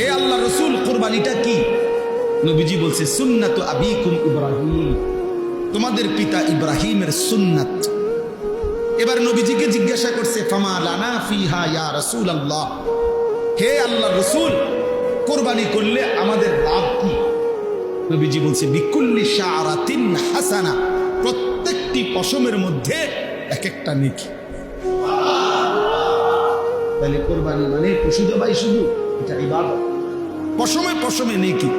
হে আল্লাহ রসুল, কুরবানিটা কি? নবীজি বলছে সুন্নাতু আবিকুম ইব্রাহিম, তোমাদের পিতা ইব্রাহিমের সুন্নাত। এবার নবীজিকে জিজ্ঞাসা করছে ফামা লানা ফিহা ইয়া রাসূলুল্লাহ, হে আল্লাহ রসুল, কুরবানি করলে আমাদের লাভ কি? নবীজি বলছে বিকুল্লি শাআরাতিন হাসানা, প্রত্যেকটি পশমের মধ্যে এক একটা নেকি। তাহলে কুরবানি মানে পশু জবাই, শুধু এটা ইবাদত, পশমে পশমে নেকি।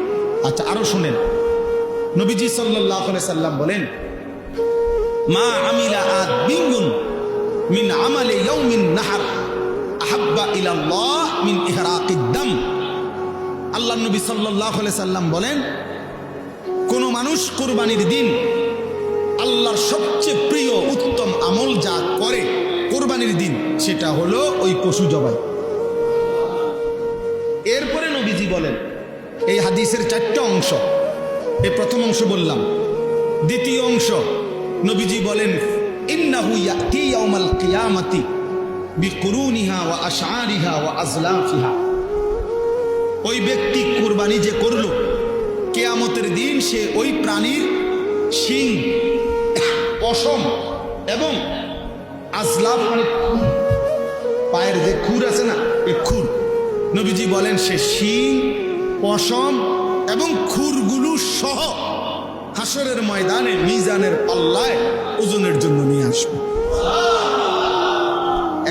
আচ্ছা, আরো শুনেন, নবীজি সাল্লাল্লাহু আলাইহি সাল্লাম বলেন মা আমিলা আদমিন মিন আমালি ইয়াউমিন নাহর আহাব্বা ইলাল্লাহ মিন ইহরাকিদ দাম। আল্লাহর নবী সাল্লাল্লাহু আলাইহি সাল্লাম বলেন, কোন মানুষ কুরবানির দিন আল্লাহর সবচেয়ে প্রিয় উত্তম আমল যা করে কুরবানির দিন, সেটা হলো ওই পশু জবাই। এরপরে নবীজি বলেন, এই হাদিসের 4টা অংশ, এই প্রথম অংশ বললাম। দ্বিতীয় অংশ নবীজি বলেন ইন্নাহু ইয়াতি ইয়াউমাল কিয়ামাতি বিকুরুনিহা ওয়া আশআরিহা ওয়া আজলাফিহা, ওই ব্যক্তি কুরবানি যে করলো, কিয়ামতের দিন সে ওই প্রাণীর শিং, পশম এবং আজলাফ মানে পায়ের যে খুর আছে না, এই খুর, নবীজি বলেন সে শিং, পশম এবং খুরগুলো সহ হাসরের ময়দানে মিজানের পাল্লায় ওজনের জন্য নিয়ে আসবে।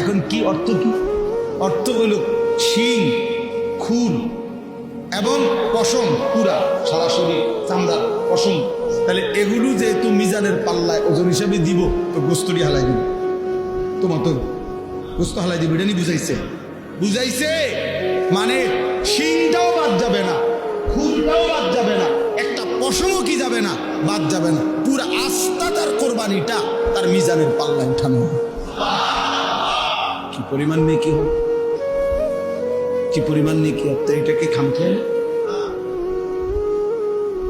এখন কি অর্থ? কি অর্থ? হলো শিং, খুর এবং পশম, পুরা সরাসরি চামড়ার পশম। তাহলে এগুলো যেহেতু মিজানের পাল্লায় ওজন হিসাবে দিব, তো গোস্তটি হালাই দিব, তোমার তো গোস্ত হালাই দিব, এটা নিয়ে বুঝাইছে মানে শিংটাও বাদ যাবে না, খুরটাও বাদ যাবে না, একটা পশমও কি যাবে না, বাদ যাবে না, পুরা আস্থা তার কোরবানিটা তার মিজানের পাল্লায় উঠানো হবে। কি পরিমাণ নেকি হবে, কি পরিমাণ নেকি হবে! এটাকে খামখে,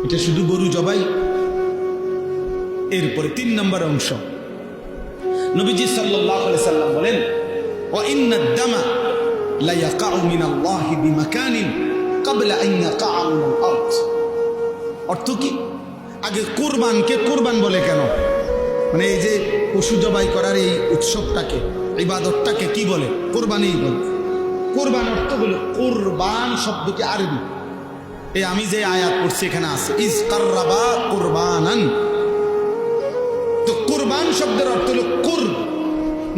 এটা শুধু গরু জবাই। এরপরে 3 নম্বর অংশ, নবীজি সাল্লাল্লাহু আলাইহি সাল্লাম বলেন ওয়া ইন্নাদ দামা লা ইয়াকাউ মিনাল্লাহি বিমাকানিন ক্বাবলা আন ইয়াকাউ মিনাল আরদ। অর্থ কি? আগে কুরবানকে কুরবান বলে কেন? মানে এই যে পশু জবাই করার এই উৎসবটাকে, ইবাদতটাকে কি বলে? কুরবানি বলে। কুরবান অর্থ হলো, কুরবান শব্দটি আরবি, এই আমি যে আয়াত পড়ছি এখানে আছে ইজ কাররাবা কুরবানান। তো কুরবান শব্দের অর্থ হলো কুর,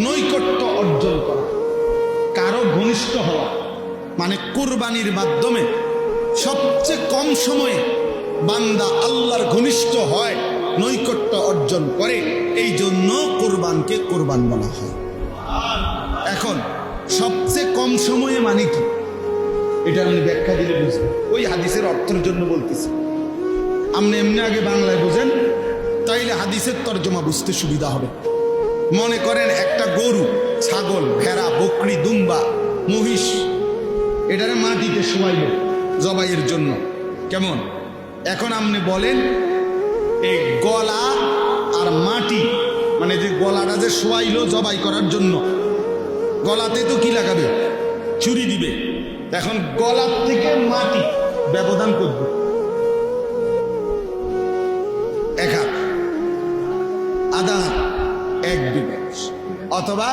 নৈকট্য অর্জন করা, কারো ঘনিষ্ঠ হওয়া। মানে কুরবানির মাধ্যমে সবচেয়ে কম সময়ে বান্দা আল্লাহর ঘনিষ্ঠ হয়, নৈকট্য অর্জন করে, এই জন্য কুরবানকে কুরবান বলা হয়। এখন সবচেয়ে কম সময়ে মানে কি, এটা আমি ব্যাখ্যা দিলে বুঝবেন। ওই হাদিসের অর্থের জন্য বলতেছি, আপনি এমনি আগে বাংলায় বোঝেন, তাইলে হাদিসের তর্জমা বুঝতে সুবিধা হবে। মনে করেন একটা গরু, ছাগল, ভেড়া, বকরি, দুম্বা, মহিষ, এটারে মাটিতে শোয়াইল জবাইয়ের জন্য, কেমন? এখন আপনি বলেন এই গলা আর মাটি, মানে যে গলাটা যে শোয়াইল জবাই করার জন্য, গলাতে তো কি লাগাবে? ছুরি দিবে। এখন গলার থেকে মাটি ব্যবধান করবে 1 হাত, আধা হাত, 1 বিঘত, অথবা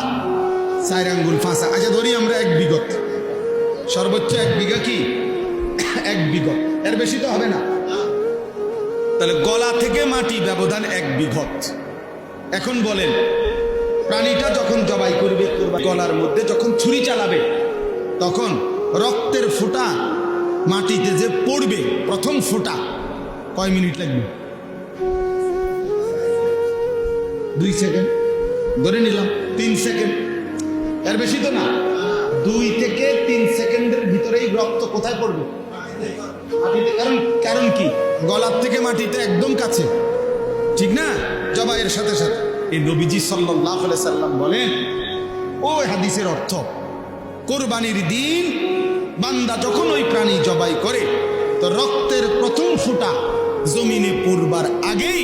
4 আঙ্গুল, 5। আচ্ছা ধরি আমরা 1 বিঘত, সর্বোচ্চ 1 বিঘা কি 1 বিঘত, এর বেশি তো হবে না। তাহলে গলা থেকে মাটি ব্যবধান 1 বিঘত। এখন বলেন, প্রাণীটা যখন জবাই করবে, গলার মধ্যে যখন ছুরি চালাবে, তখন রক্তের ফোঁটা মাটিতে যে পড়বে, প্রথম ফোঁটা, কয় মিনিট লাগবে? 2 সেকেন্ড ধরে নিলাম, 3 সেকেন্ড, এর বেশি তো না। 2 থেকে 3 সেকেন্ডের ভিতরেই রক্ত কোথায় পড়বে? মাটিতে। কারণ কি? গলার থেকে মাটিতে একদম কাছে, ঠিক না? জবাইয়ের সাথে সাথে। এই নবীজি সাল্লাল্লাহু আলাইহি সাল্লাম বলেন, ওই হাদিসের অর্থ, কুরবানির দিন বান্দা যখন ওই প্রাণী জবাই করে, তো রক্তের প্রথম ফোঁটা জমিনে পড়বার আগেই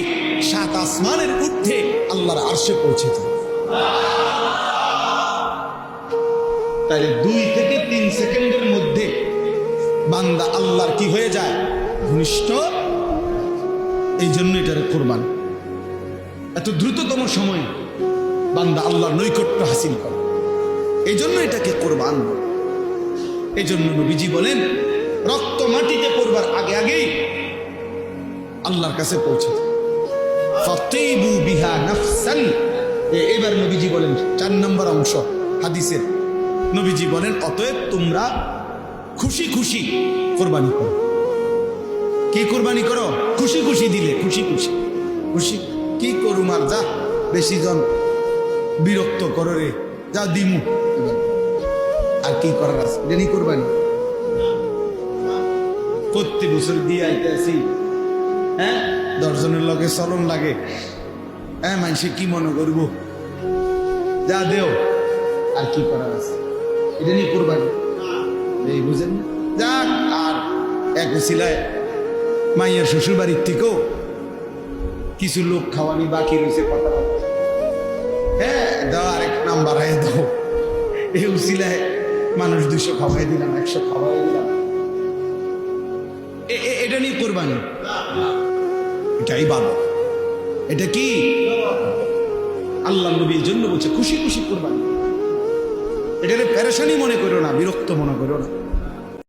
7 আসমানের ঊর্ধ্বে আল্লাহর আরশে পৌঁছে যায়। তাহলে 2 থেকে 3 সেকেন্ডের মধ্যে বান্দা আল্লাহর কি হয়ে যায়, ঘনিষ্ঠ। এই জন্য এটার কোরবান। এত দ্রুততম সময় বান্দা আল্লাহর নৈকট্য হাসিল করে, এই জন্য এটাকে কোরবান। এই জন্য নবীজি বলেন রক্ত মাটিতে পড়বার আগে আগেই আল্লাহর কাছে পৌঁছে ফাতিবু বিহা নাফসান। এবার নবীজি বলেন 4 নম্বর অংশ হাদিসের, নবীজি বলেন অতএব তোমরা খুশি খুশি কোরবানি করো। কি কোরবানি করো? খুশি খুশি দিলে, খুশি খুশি খুশি। কি করুম আর, যা বেশি জন বিরক্ত করো রে, যা দিমু, আর কি করার আছে, এটা নিয়ে কোরবানি। প্রত্যেক বছর দিয়ে আইতে আসি, হ্যাঁ 10 জনের লগে চলন লাগে, হ্যাঁ মানুষে কি মনে করবো, যা দেও, আর কি করার আছে, এটা নিয়ে কোরবানি। এই বুঝেন না? যাক, আর এক উসিলায় মাইয়ার শ্বশুর বাড়ির থেকেও কিছু লোক খাওয়ানি বাকি রয়েছে, কথা হ্যাঁ দাও, আরেক নাম বাড়াই দাও। এই উসিলায় মানুষ 200 খাওয়াই দিলাম, 100 খাওয়াই দিলাম, এটা নিয়ে কোরবানি। এটাই ভালো। এটা কি আল্লাহ নবীর জন্য বলছে খুশি খুশি কোরবানি। এটারে পেরেশানি মনে করো না, বিরক্ত মনে করো না।